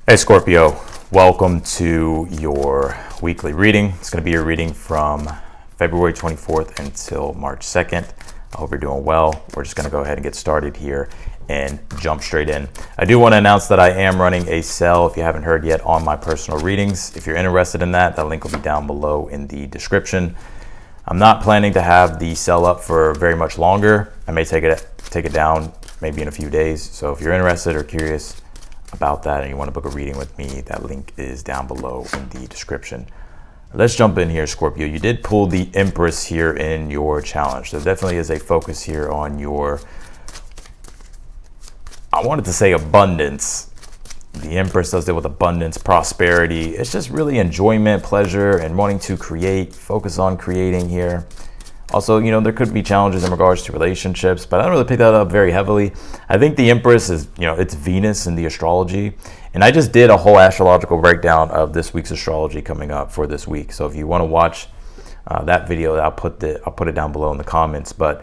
Hey Scorpio, welcome to your weekly reading. It's going to be your reading from February 24th until March 2nd. I hope you're doing well. We're just going to go ahead and get started here and jump straight in. I do want to announce that I am running a sale, if you haven't heard yet, on my personal readings. If you're interested in that, link will be down below in the description. I'm not planning to have the sale up for very much longer. I may take it down maybe in a few days. So if you're interested or curious about that and you want to book a reading with me, that link is down below in the description. Let's jump in here, Scorpio. You did pull the Empress here in your challenge. There definitely is a focus here on your, I wanted to say abundance. The Empress does deal with abundance, prosperity. It's just really enjoyment, pleasure, and wanting to create, focus on creating here. Also, there could be challenges in regards to relationships, but I don't really pick that up very heavily. I think the Empress is, it's Venus in the astrology. And I just did a whole astrological breakdown of this week's astrology coming up for this week. So if you want to watch that video, I'll put it down below in the comments. But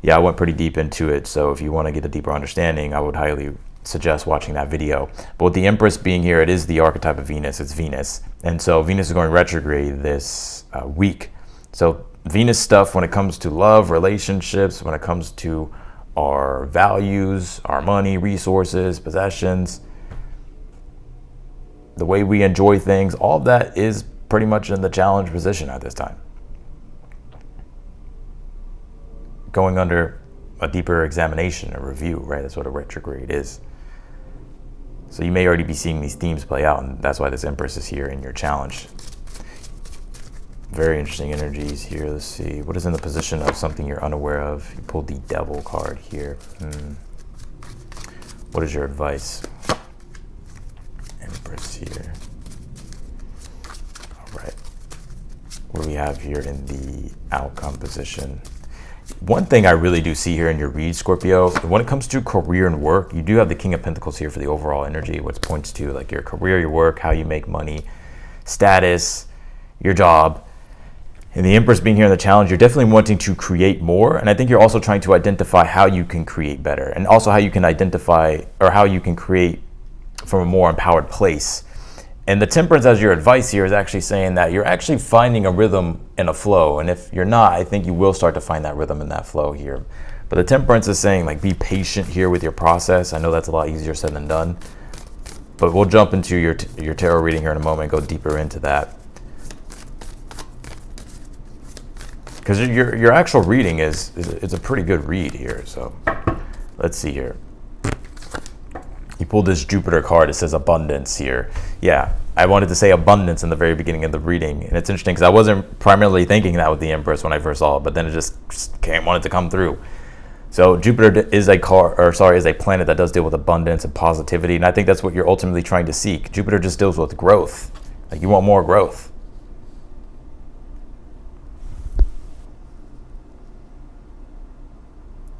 yeah, I went pretty deep into it. So if you want to get a deeper understanding, I would highly suggest watching that video. But with the Empress being here, it is the archetype of Venus. It's Venus. And so Venus is going retrograde this week. So Venus stuff when it comes to love, relationships, when it comes to our values, our money, resources, possessions, the way we enjoy things, all of that is pretty much in the challenge position at this time. Going under a deeper examination, a review, right? That's what a retrograde is. So you may already be seeing these themes play out, and that's why this Empress is here in your challenge. Very interesting energies here. Let's see. What is in the position of something you're unaware of? You pulled the Devil card here. What is your advice? Empress here. All right. What do we have here in the outcome position? One thing I really do see here in your read, Scorpio, when it comes to career and work, you do have the King of Pentacles here for the overall energy, which points to like your career, your work, how you make money, status, your job. And the Empress being here in the challenge, you're definitely wanting to create more. And I think you're also trying to identify how you can create better, and also how you can identify or how you can create from a more empowered place. And the Temperance as your advice here is actually saying that you're actually finding a rhythm and a flow. And if you're not, I think you will start to find that rhythm and that flow here. But the Temperance is saying like be patient here with your process. I know that's a lot easier said than done. But we'll jump into your tarot reading here in a moment and go deeper into that. Because your actual reading is a pretty good read here. So let's see here. You pulled this Jupiter card. It says abundance here. Yeah, I wanted to say abundance in the very beginning of the reading. And it's interesting because I wasn't primarily thinking that with the Empress when I first saw it, but then it just wanted to come through. So Jupiter is a planet that does deal with abundance and positivity. And I think that's what you're ultimately trying to seek. Jupiter just deals with growth. Like you want more growth.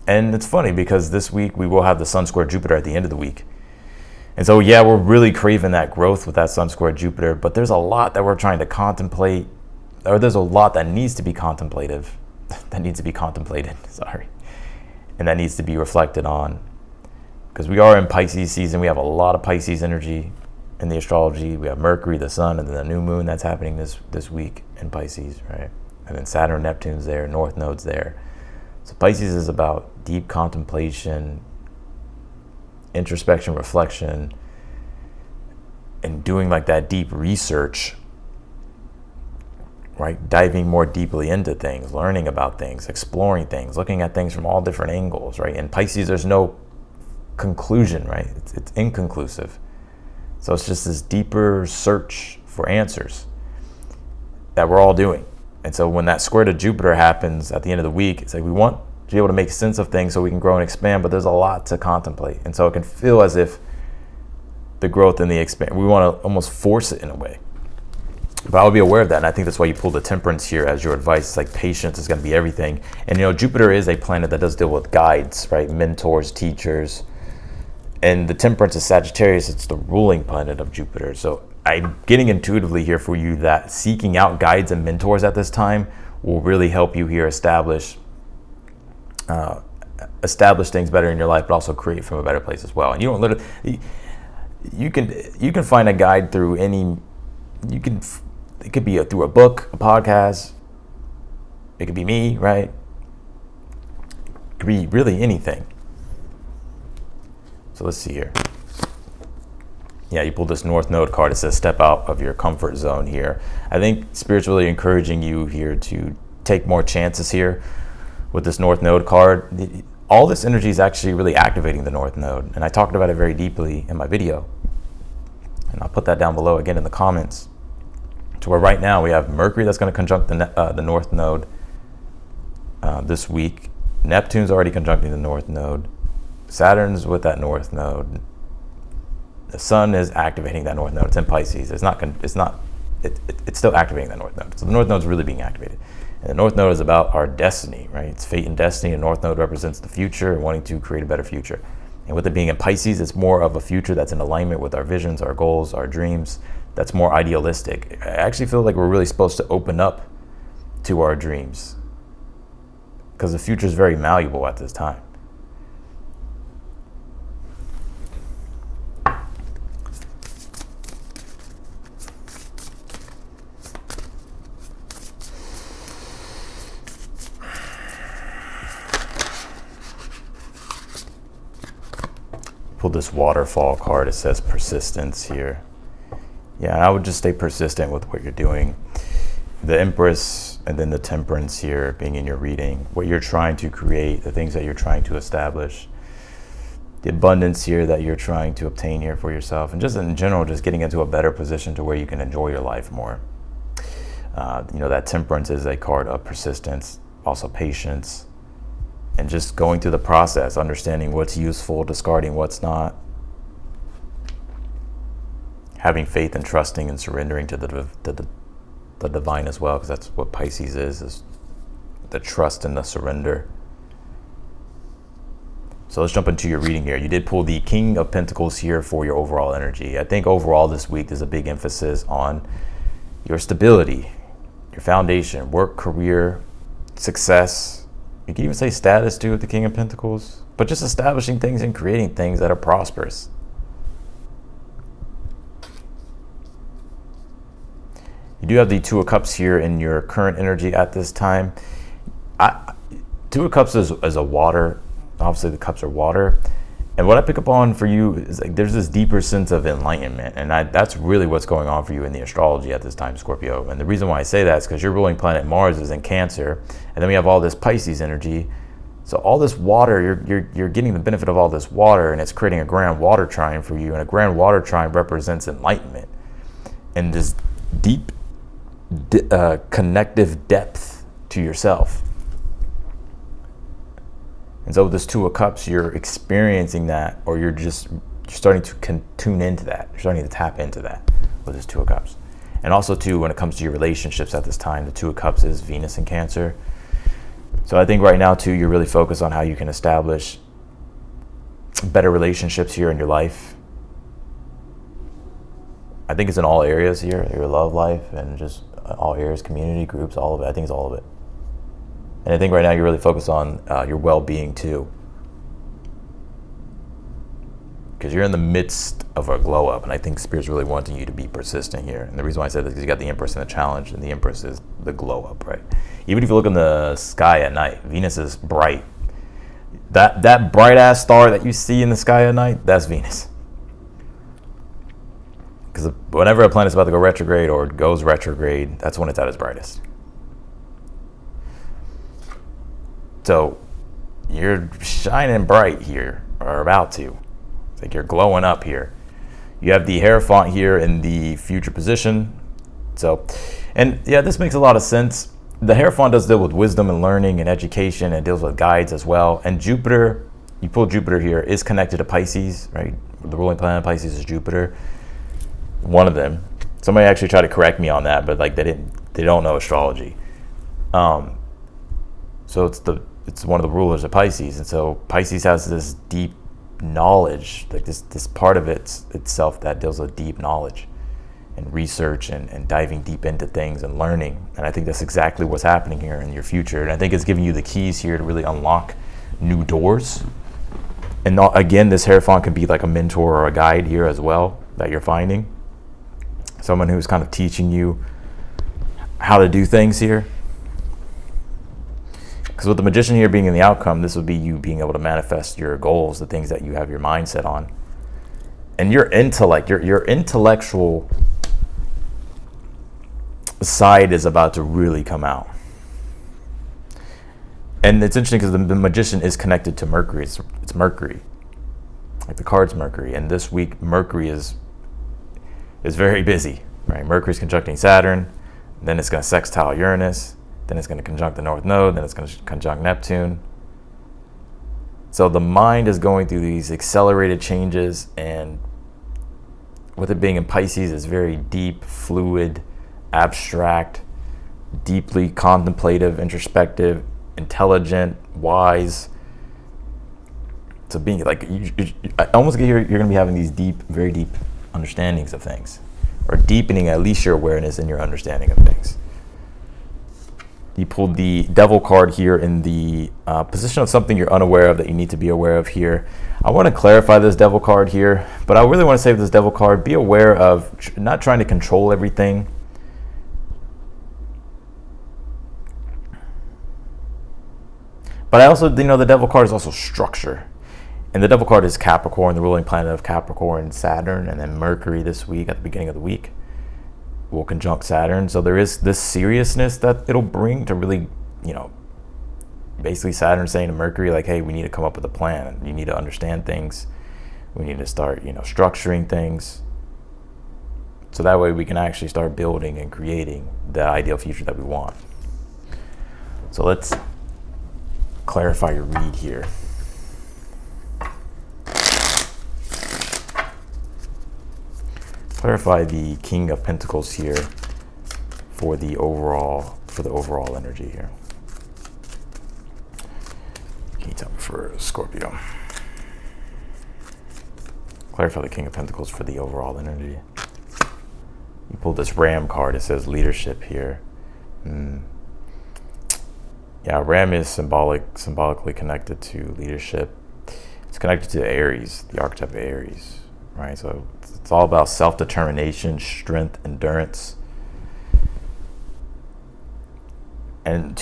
And it's funny because this week we will have the Sun square Jupiter at the end of the week. And so, yeah, we're really craving that growth with that Sun square Jupiter, but there's a lot that we're trying to contemplate, or there's a lot that needs to be contemplated, sorry. And that needs to be reflected on. Because we are in Pisces season. We have a lot of Pisces energy in the astrology. We have Mercury, the Sun, and then the new moon that's happening this week in Pisces, right? And then Saturn, Neptune's there, North Node's there. So Pisces is about deep contemplation, introspection, reflection, and doing like that deep research, right? Diving more deeply into things, learning about things, exploring things, looking at things from all different angles, right? In Pisces, there's no conclusion, right? It's inconclusive. So it's just this deeper search for answers that we're all doing. And so when that square to Jupiter happens at the end of the week, it's like we want to be able to make sense of things so we can grow and expand, but there's a lot to contemplate. And so it can feel as if the growth and the expand, we want to almost force it in a way. But I would be aware of that. And I think that's why you pulled the Temperance here as your advice. It's like patience is going to be everything. And Jupiter is a planet that does deal with guides, right? Mentors, teachers. And the Temperance is Sagittarius. It's the ruling planet of Jupiter. So I'm getting intuitively here for you that seeking out guides and mentors at this time will really help you here establish things better in your life, but also create from a better place as well. And you don't literally, you can find a guide through any. It could be through a book, a podcast. It could be me, right? It could be really anything. So let's see here. Yeah, you pulled this North Node card. It says step out of your comfort zone here. I think Spirit's really encouraging you here to take more chances here with this North Node card. All this energy is actually really activating the North Node. And I talked about it very deeply in my video. And I'll put that down below again in the comments. To where right now we have Mercury that's going to conjunct the North Node this week. Neptune's already conjuncting the North Node. Saturn's with that North Node. The Sun is activating that North Node. It's in Pisces. It's still activating that North Node. So the North Node is really being activated. And the North Node is about our destiny, right? It's fate and destiny. And North Node represents the future and wanting to create a better future. And with it being in Pisces, it's more of a future that's in alignment with our visions, our goals, our dreams. That's more idealistic. I actually feel like we're really supposed to open up to our dreams because the future is very malleable at this time. Pull this waterfall card. It says persistence here. Yeah, I would just stay persistent with what you're doing. The Empress and then the Temperance here being in your reading, what you're trying to create, the things that you're trying to establish, the abundance here that you're trying to obtain here for yourself, and just in general, just getting into a better position to where you can enjoy your life more. That Temperance is a card of persistence, also patience, and just going through the process, understanding what's useful, discarding what's not, having faith and trusting and surrendering to the divine as well, because that's what Pisces is the trust and the surrender. So let's jump into your reading here. You did pull the King of Pentacles here for your overall energy. I think overall this week there's a big emphasis on your stability, your foundation, work, career, success. You can even say status too with the King of Pentacles, but just establishing things and creating things that are prosperous. You do have the Two of Cups here in your current energy at this time. Two of Cups is a water. Obviously, the cups are water. And what I pick up on for you is like there's this deeper sense of enlightenment. And that's really what's going on for you in the astrology at this time, Scorpio. And the reason why I say that is because your ruling planet Mars is in Cancer. And then we have all this Pisces energy. So all this water, you're getting the benefit of all this water, and it's creating a grand water trine for you. And a grand water trine represents enlightenment and this deep connective depth to yourself. And so with this Two of Cups, you're experiencing that, or you're starting to tune into that. You're starting to tap into that with this Two of Cups. And also too, when it comes to your relationships at this time, the Two of Cups is Venus in Cancer. So I think right now too, you're really focused on how you can establish better relationships here in your life. I think it's in all areas here, your love life and just all areas, community, groups, all of it. I think it's all of it. And I think right now you're really focused on your well-being too. Because you're in the midst of a glow up, and I think Spirit's really wanting you to be persistent here. And the reason why I said this is because you got the Empress and the Challenge, and the Empress is the glow up, right? Even if you look in the sky at night, Venus is bright. That bright ass star that you see in the sky at night, that's Venus. Because whenever a planet's about to go retrograde or goes retrograde, that's when it's at its brightest. So you're shining bright here, or about to. It's like you're glowing up here. You have the Hierophant here in the future position. So, and yeah, this makes a lot of sense. The Hierophant does deal with wisdom and learning and education, and deals with guides as well. And Jupiter, you pull Jupiter here, is connected to Pisces, right? The ruling planet of Pisces is Jupiter. One of them. Somebody actually tried to correct me on that, but like they don't know astrology. So it's one of the rulers of Pisces, and so Pisces has this deep knowledge, like this part of itself that deals with deep knowledge and research and diving deep into things and learning. And I think that's exactly what's happening here in your future. And I think it's giving you the keys here to really unlock new doors And again, this Hierophant could be like a mentor or a guide here as well that you're finding. Someone who's kind of teaching you how to do things here. Because with the Magician here being in the outcome, this would be you being able to manifest your goals, the things that you have your mindset on. And your intellect, your intellectual side is about to really come out. And it's interesting because the Magician is connected to Mercury. It's Mercury. Like the card's Mercury. And this week, Mercury is very busy, right? Mercury's conjuncting Saturn. Then it's going to sextile Uranus. Then it's going to conjunct the North Node. Then it's going to conjunct Neptune. So the mind is going through these accelerated changes. And with it being in Pisces, it's very deep, fluid, abstract, deeply contemplative, introspective, intelligent, wise. So being like, I almost get you're going to be having these deep, very deep understandings of things, or deepening at least your awareness and your understanding of things. You pulled the Devil card here in the position of something you're unaware of that you need to be aware of here. I want to clarify this Devil card here, but I really want to say with this Devil card, be aware of not trying to control everything. But I also, the Devil card is also structure. And the Devil card is Capricorn, the ruling planet of Capricorn, Saturn, and then Mercury this week, at the beginning of the week, will conjunct Saturn. So there is this seriousness that it'll bring to really, basically Saturn saying to Mercury, like, hey, we need to come up with a plan. You need to understand things. We need to start, structuring things. So that way we can actually start building and creating the ideal future that we want. So let's clarify your read here. Clarify the King of Pentacles here for the overall energy here. Can you tell me for Scorpio? Clarify the King of Pentacles for the overall energy. You pulled this Ram card. It says leadership here. Yeah, Ram is symbolically connected to leadership. It's connected to Aries, the archetype of Aries, right? So it's all about self-determination, strength, endurance. And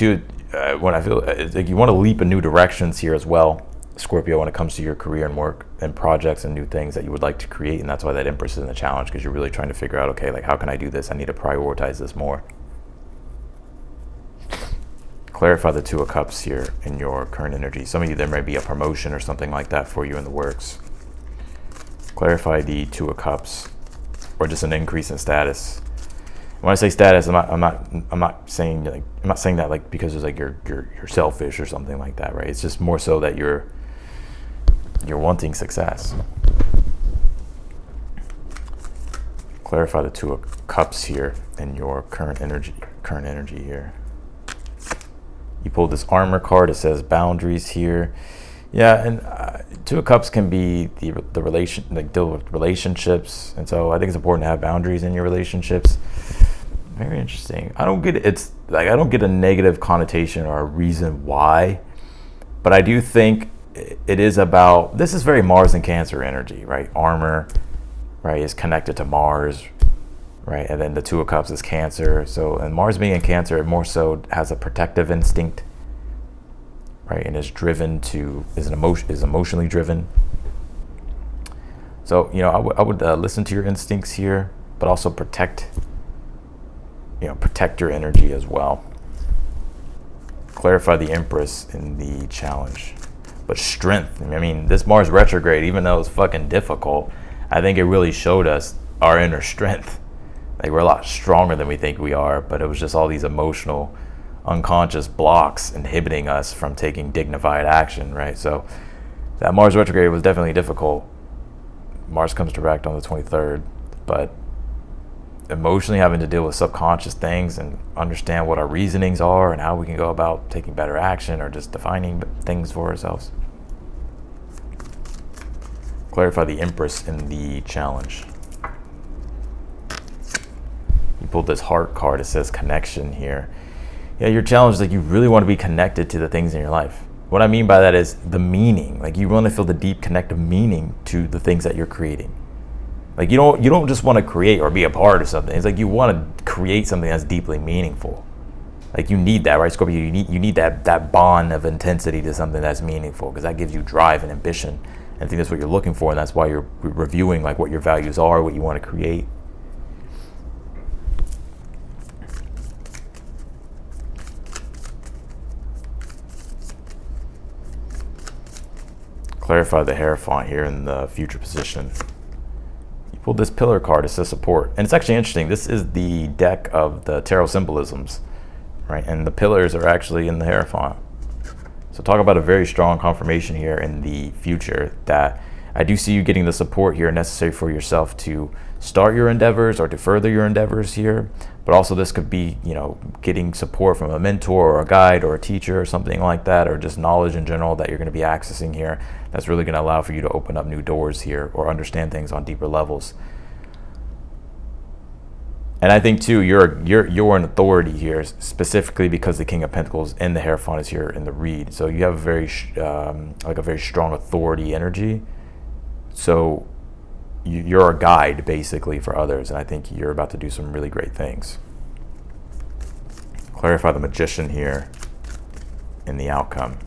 when I feel like you want to leap in new directions here as well, Scorpio, when it comes to your career and work and projects and new things that you would like to create. And that's why that Empress is in the challenge, because you're really trying to figure out, okay, like, how can I do this? I need to prioritize this more. Clarify the Two of Cups here in your current energy. Some of you, there may be a promotion or something like that for you in the works. Clarify the Two of Cups, or just an increase in status. When I say status, I'm not saying that like because it's like you're selfish or something like that, right? It's just more so that you're wanting success. Clarify the Two of Cups here in your current energy here. You pulled this Armor card. It says boundaries here. Yeah, and Two of Cups can be the relation, like deal with relationships, and so I think it's important to have boundaries in your relationships. Very interesting. I don't get a negative connotation or a reason why, but I do think it is about, this is very Mars and Cancer energy, right? Armor, right, is connected to Mars, right? And then the Two of Cups is Cancer. So, and Mars being in Cancer, it more so has a protective instinct, right? And is emotionally driven. So, I would listen to your instincts here, but also protect your energy as well. Clarify the Empress in the challenge. But strength, I mean, this Mars retrograde, even though it's fucking difficult, I think it really showed us our inner strength. Like, we're a lot stronger than we think we are, but it was just all these emotional, unconscious blocks inhibiting us from taking dignified action, right? So that Mars retrograde was definitely difficult. Mars comes direct on the 23rd, but emotionally having to deal with subconscious things and understand what our reasonings are and how we can go about taking better action or just defining things for ourselves. Clarify the Empress in the challenge. You pulled this Heart card. It says connection here. Yeah, your challenge is like you really want to be connected to the things in your life. What I mean by that is the meaning. Like, you want to feel the deep connective meaning to the things that you're creating. Like, you don't just want to create or be a part of something. It's like you want to create something that's deeply meaningful. Like, you need that, right, Scorpio? You need that bond of intensity to something that's meaningful, because that gives you drive and ambition. And I think that's what you're looking for, and that's why you're reviewing like what your values are, what you want to create. Clarify the Hierophant here in the future position. You pulled this Pillar card. It says support. And it's actually interesting. This is the deck of the tarot symbolisms, right? And the pillars are actually in the Hierophant. So talk about a very strong confirmation here in the future that I do see you getting the support here necessary for yourself to start your endeavors or to further your endeavors here. But also this could be, getting support from a mentor or a guide or a teacher or something like that, or just knowledge in general that you're going to be accessing here. That's really going to allow for you to open up new doors here or understand things on deeper levels. And I think too, you're an authority here, specifically because the King of Pentacles and the Hierophant is here in the read. So you have a very strong authority energy. So you're a guide basically for others, and I think you're about to do some really great things. Clarify the Magician here in the outcome.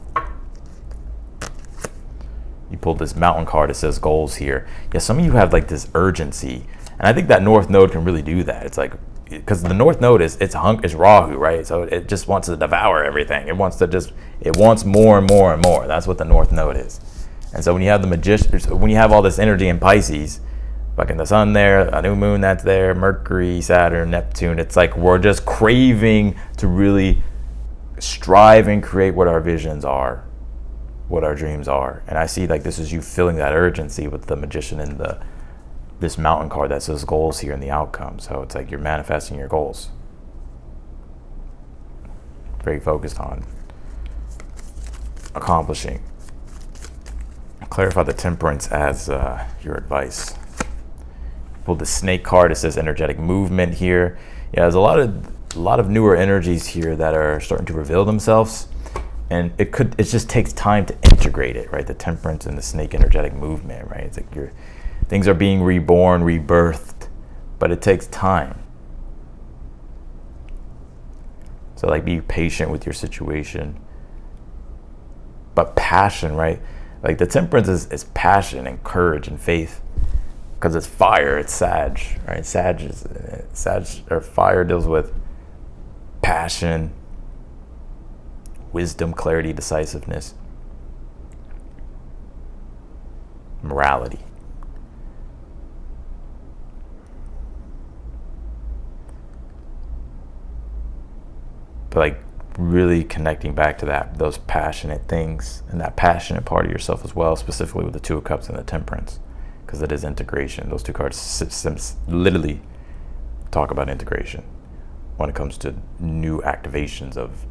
You pulled this Mountain card. It says goals here. Yeah, some of you have like this urgency, and I think that North Node can really do that. It's like, because the North Node is Rahu, right? So it just wants to devour everything. It wants more and more and more. That's what the North Node is. And so when you have the Magician, when you have all this energy in Pisces, fucking the sun there, a new moon that's there, Mercury, Saturn, Neptune, it's like we're just craving to really strive and create what our visions are, what our dreams are. And I see like this is you feeling that urgency with the Magician and this Mountain card that says goals here in the outcome. So it's like you're manifesting your goals. Very focused on accomplishing. Clarify the Temperance as your advice. Pulled the Snake card. It says energetic movement here. Yeah, there's a lot of newer energies here that are starting to reveal themselves, and it just takes time to integrate it, right? The Temperance and the Snake energetic movement, right? It's like things are being reborn, rebirthed, but it takes time. So like, be patient with your situation, but passion, right? Like the Temperance is passion and courage and faith, because it's fire, it's Sag, right? Sag or fire deals with passion, wisdom, clarity, decisiveness, morality. But like really connecting back to those passionate things and that passionate part of yourself as well, specifically with the Two of Cups and the Temperance, because it is integration. Those two cards literally talk about integration when it comes to new activations of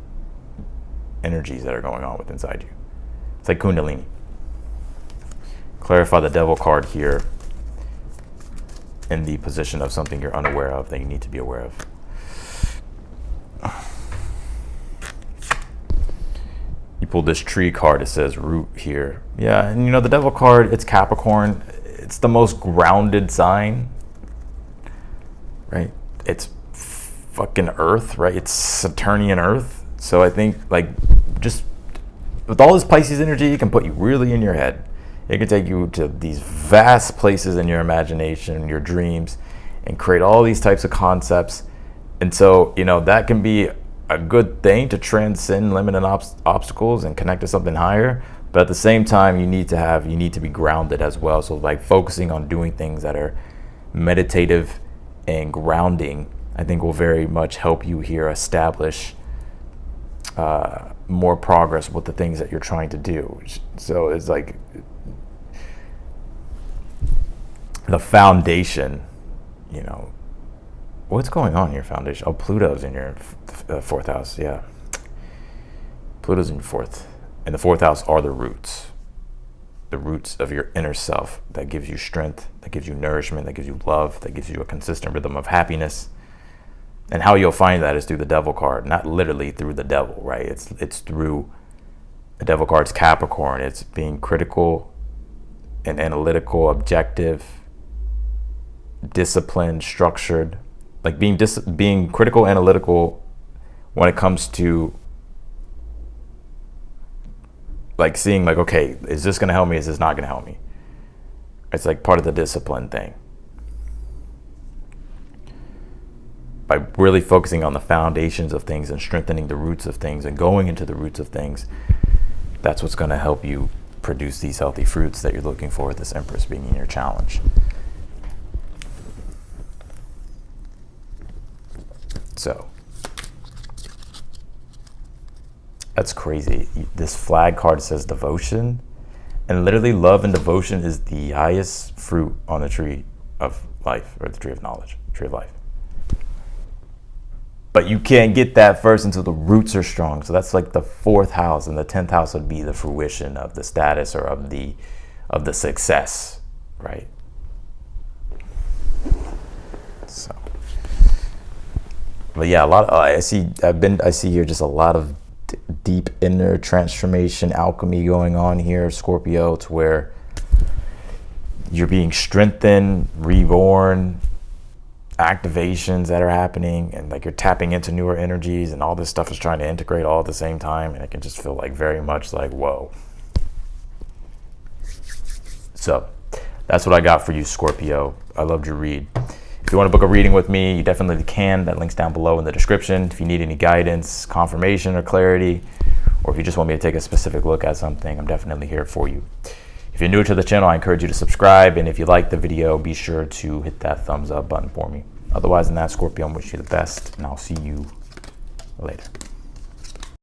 energies that are going on with inside you. It's like Kundalini. Clarify the Devil card here in the position of something you're unaware of that you need to be aware of. You pulled this Tree card. It says root here. Yeah, and the Devil card, it's Capricorn. It's the most grounded sign, right? It's fucking Earth, right? It's Saturnian Earth. So I think like just with all this Pisces energy, it can put you really in your head. It can take you to these vast places in your imagination, your dreams, and create all these types of concepts. And so, that can be a good thing to transcend limited obstacles and connect to something higher. But at the same time, you need to be grounded as well. So like focusing on doing things that are meditative and grounding, I think will very much help you here establish more progress with the things that you're trying to do. So it's like the foundation, what's going on in your foundation? Oh, Pluto's in your fourth house. Yeah, Pluto's in your fourth, and the fourth house are the roots of your inner self that gives you strength, that gives you nourishment, that gives you love, that gives you a consistent rhythm of happiness. And how you'll find that is through the Devil card, not literally through the devil, right? It's through The Devil card's Capricorn. It's being critical and analytical, objective, disciplined, structured. Like being critical, analytical when it comes to like seeing like, okay, is this going to help me? Is this not going to help me? It's like part of the discipline thing. By really focusing on the foundations of things and strengthening the roots of things and going into the roots of things, that's what's going to help you produce these healthy fruits that you're looking for with this Empress being in your challenge. So that's crazy. This flag card says devotion, and literally love and devotion is the highest fruit on the tree of life, or the tree of knowledge, tree of life. But you can't get that first until the roots are strong. So that's like the 4th house, and the 10th house would be the fruition of the status or of the success, right? So, but yeah, a lot. I see here just a lot of deep inner transformation, alchemy going on here, Scorpio, to where you're being strengthened, reborn, activations that are happening, and like you're tapping into newer energies, and all this stuff is trying to integrate all at the same time, and it can just feel like very much like, whoa. So that's what I got for you, Scorpio. I loved your read. If you want to book a reading with me, you definitely can. That link's down below in the description. If you need any guidance, confirmation, or clarity, or if you just want me to take a specific look at something, I'm definitely here for you. If you're new to the channel, I encourage you to subscribe, and if you like the video, be sure to hit that thumbs up button for me. Otherwise than that, Scorpio, I wish you the best, and I'll see you later.